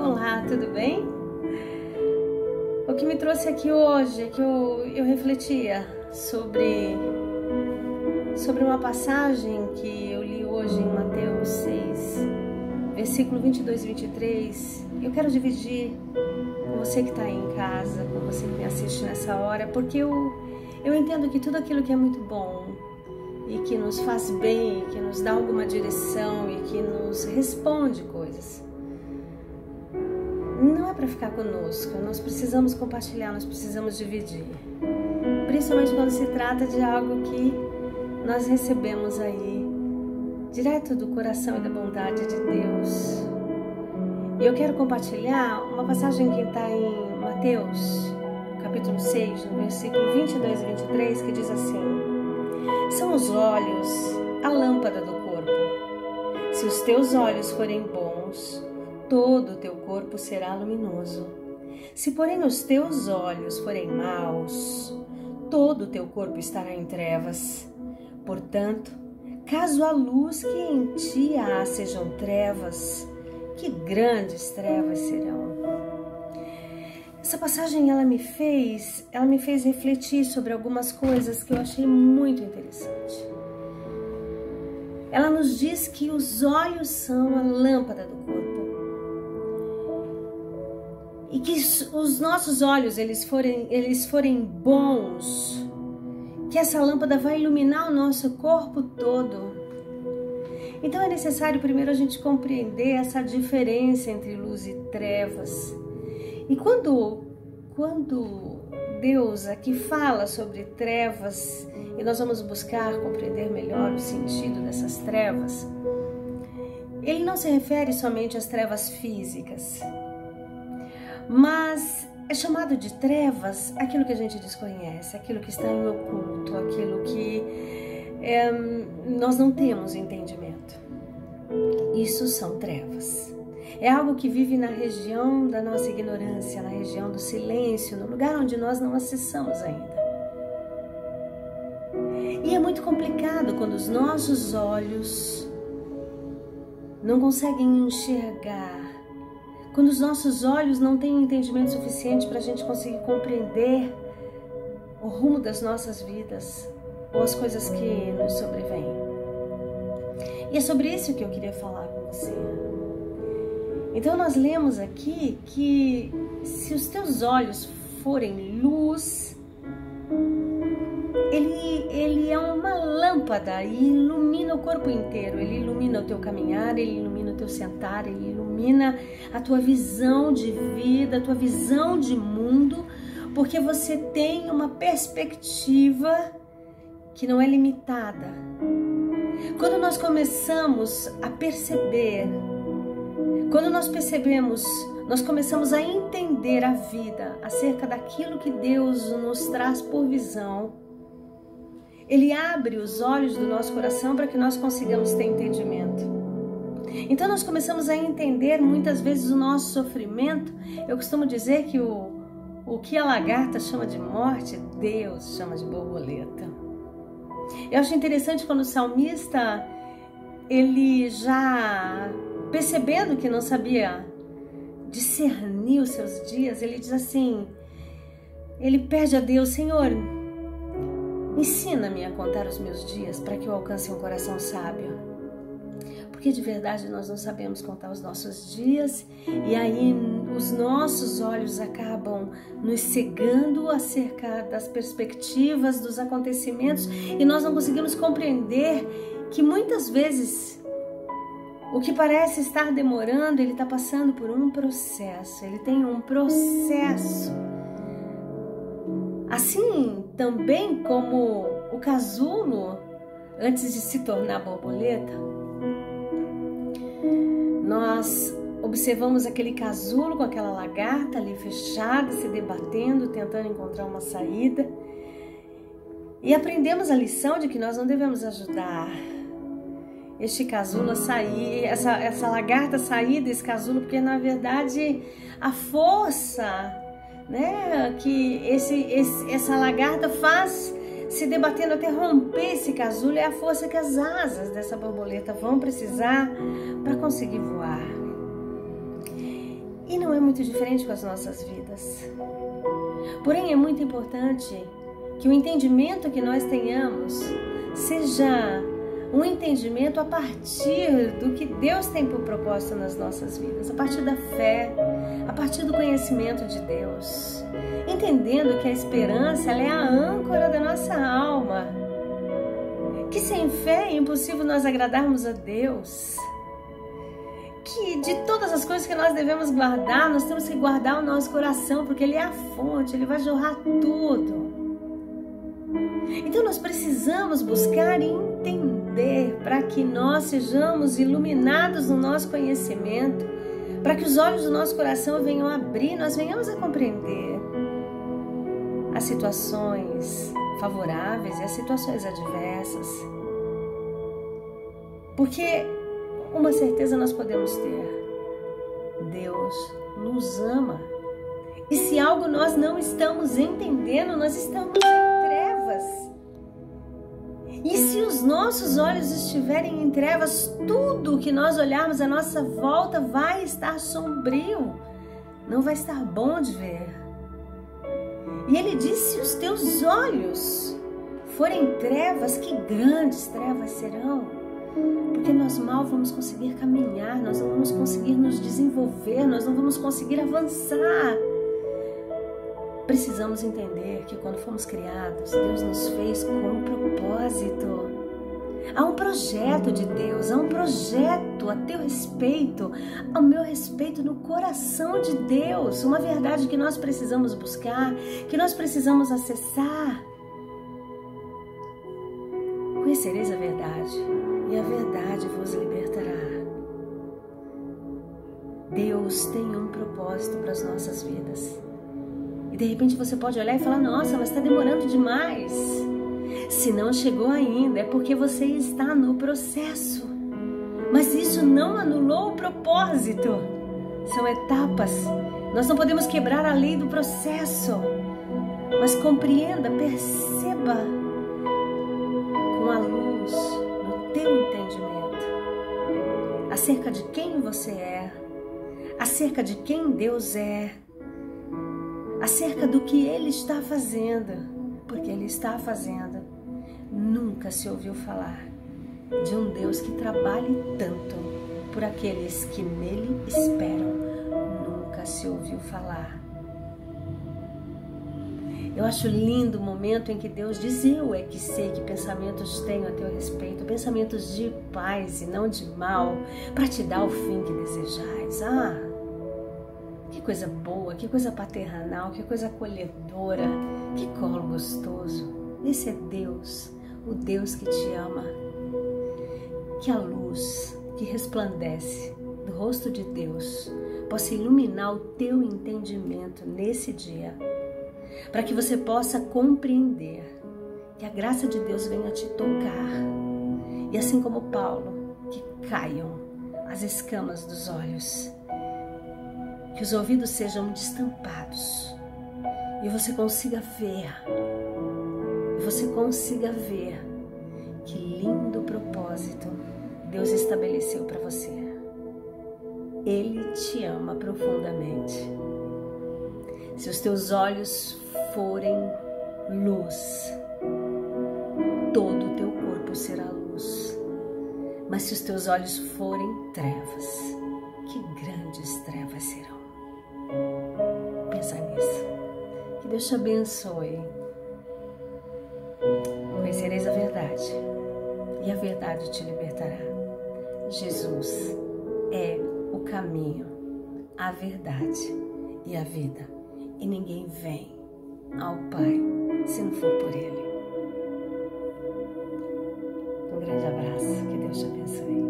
Olá, tudo bem? O que me trouxe aqui hoje é que eu refletia sobre uma passagem que eu li hoje em Mateus 6, versículo 22 e 23. Eu quero dividir com você que está aí em casa, com você que me assiste nessa hora, porque eu entendo que tudo aquilo que é muito bom e que nos faz bem, que nos dá alguma direção e que nos responde coisas, não é para ficar conosco. Nós precisamos compartilhar, nós precisamos dividir, principalmente quando se trata de algo que nós recebemos aí direto do coração e da bondade de Deus. E eu quero compartilhar uma passagem que está em Mateus capítulo 6, no versículo 22 e 23, que diz assim: são os olhos a lâmpada do corpo. Se os teus olhos forem bons, todo o teu corpo será luminoso. Se, porém, os teus olhos forem maus, todo o teu corpo estará em trevas. Portanto, caso a luz que em ti há sejam trevas, que grandes trevas serão. Essa passagem ela me fez refletir sobre algumas coisas que eu achei muito interessante. Ela nos diz que os olhos são a lâmpada do corpo. E que os nossos olhos eles forem bons, que essa lâmpada vai iluminar o nosso corpo todo. Então é necessário primeiro a gente compreender essa diferença entre luz e trevas. E quando Deus aqui fala sobre trevas, e nós vamos buscar compreender melhor o sentido dessas trevas, Ele não se refere somente às trevas físicas, mas é chamado de trevas aquilo que a gente desconhece, aquilo que está em oculto, aquilo que nós não temos entendimento. Isso são trevas. É algo que vive na região da nossa ignorância, na região do silêncio, no lugar onde nós não acessamos ainda. E é muito complicado quando os nossos olhos não conseguem enxergar, quando os nossos olhos não têm entendimento suficiente para a gente conseguir compreender o rumo das nossas vidas ou as coisas que nos sobrevêm. E é sobre isso que eu queria falar com você. Então nós lemos aqui que se os teus olhos forem luz, ele é uma lâmpada e ilumina o corpo inteiro. Ele ilumina o teu caminhar, ele ilumina o teu sentar, ele ilumina a tua visão de vida, a tua visão de mundo, porque você tem uma perspectiva que não é limitada. Quando nós começamos a perceber, quando nós percebemos, nós começamos a entender a vida acerca daquilo que Deus nos traz por visão, Ele abre os olhos do nosso coração para que nós consigamos ter entendimento. Então nós começamos a entender muitas vezes o nosso sofrimento. Eu costumo dizer que o que a lagarta chama de morte, Deus chama de borboleta. Eu acho interessante quando o salmista, ele já percebendo que não sabia discernir os seus dias, ele diz assim, ele pede a Deus: Senhor, ensina-me a contar os meus dias para que eu alcance um coração sábio. Porque de verdade nós não sabemos contar os nossos dias e aí os nossos olhos acabam nos cegando acerca das perspectivas, dos acontecimentos, e nós não conseguimos compreender que muitas vezes o que parece estar demorando, ele está passando por um processo, ele tem um processo. Assim também como o casulo, antes de se tornar borboleta, nós observamos aquele casulo com aquela lagarta ali fechada, se debatendo, tentando encontrar uma saída. E aprendemos a lição de que nós não devemos ajudar este casulo a sair, essa lagarta a sair desse casulo, porque na verdade a força, né, que essa lagarta faz se debatendo até romper esse casulo é a força que as asas dessa borboleta vão precisar para conseguir voar. E não muito diferente com as nossas vidas. Porém, é muito importante que o entendimento que nós tenhamos seja um entendimento a partir do que Deus tem por propósito nas nossas vidas, a partir da fé, a partir do conhecimento de Deus, entendendo que a esperança ela é a âncora da nossa alma, que sem fé é impossível nós agradarmos a Deus, que de todas as coisas que nós devemos guardar, nós temos que guardar o nosso coração, porque ele é a fonte, ele vai jorrar tudo. Então nós precisamos buscar e entender para que nós sejamos iluminados no nosso conhecimento, para que os olhos do nosso coração venham a abrir, nós venhamos a compreender as situações favoráveis e as situações adversas. Porque uma certeza nós podemos ter: Deus nos ama. E se algo nós não estamos entendendo, nós estamos em trevas. E se os nossos olhos estiverem em trevas, tudo que nós olharmos à nossa volta vai estar sombrio, não vai estar bom de ver. E ele diz: se os teus olhos forem trevas, que grandes trevas serão. Porque nós mal vamos conseguir caminhar, nós não vamos conseguir nos desenvolver, nós não vamos conseguir avançar. Precisamos entender que quando fomos criados, Deus nos fez com um propósito. Há um projeto de Deus, há um projeto a teu respeito, ao meu respeito no coração de Deus. Uma verdade que nós precisamos buscar, que nós precisamos acessar. Conhecereis a verdade, e a verdade vos libertará. Deus tem um propósito para as nossas vidas. E de repente você pode olhar e falar: nossa, mas está demorando demais. Se não chegou ainda, é porque você está no processo. Mas isso não anulou o propósito. São etapas. Nós não podemos quebrar a lei do processo. Mas compreenda, perceba com a luz no teu entendimento acerca de quem você é, acerca de quem Deus é, acerca do que Ele está fazendo, porque Ele está fazendo. Nunca se ouviu falar de um Deus que trabalhe tanto por aqueles que nele esperam. Nunca se ouviu falar. Eu acho lindo o momento em que Deus diz: eu é que sei que pensamentos tenho a teu respeito, pensamentos de paz e não de mal, para te dar o fim que desejais. Que coisa boa, que coisa paternal, que coisa acolhedora, que colo gostoso. Esse é Deus, o Deus que te ama. Que a luz que resplandece do rosto de Deus possa iluminar o teu entendimento nesse dia, para que você possa compreender, que a graça de Deus venha te tocar. E assim como Paulo, que caiam as escamas dos olhos, que os ouvidos sejam destampados e você consiga ver que lindo propósito Deus estabeleceu para você. Ele te ama profundamente. Se os teus olhos forem luz, todo o teu corpo será luz. Mas se os teus olhos forem trevas, que grandes trevas serão. Pensa nisso. Que Deus te abençoe. Conhecereis a verdade, e a verdade te libertará. Jesus é o caminho, a verdade e a vida. E ninguém vem ao Pai se não for por Ele. Um grande abraço. Que Deus te abençoe.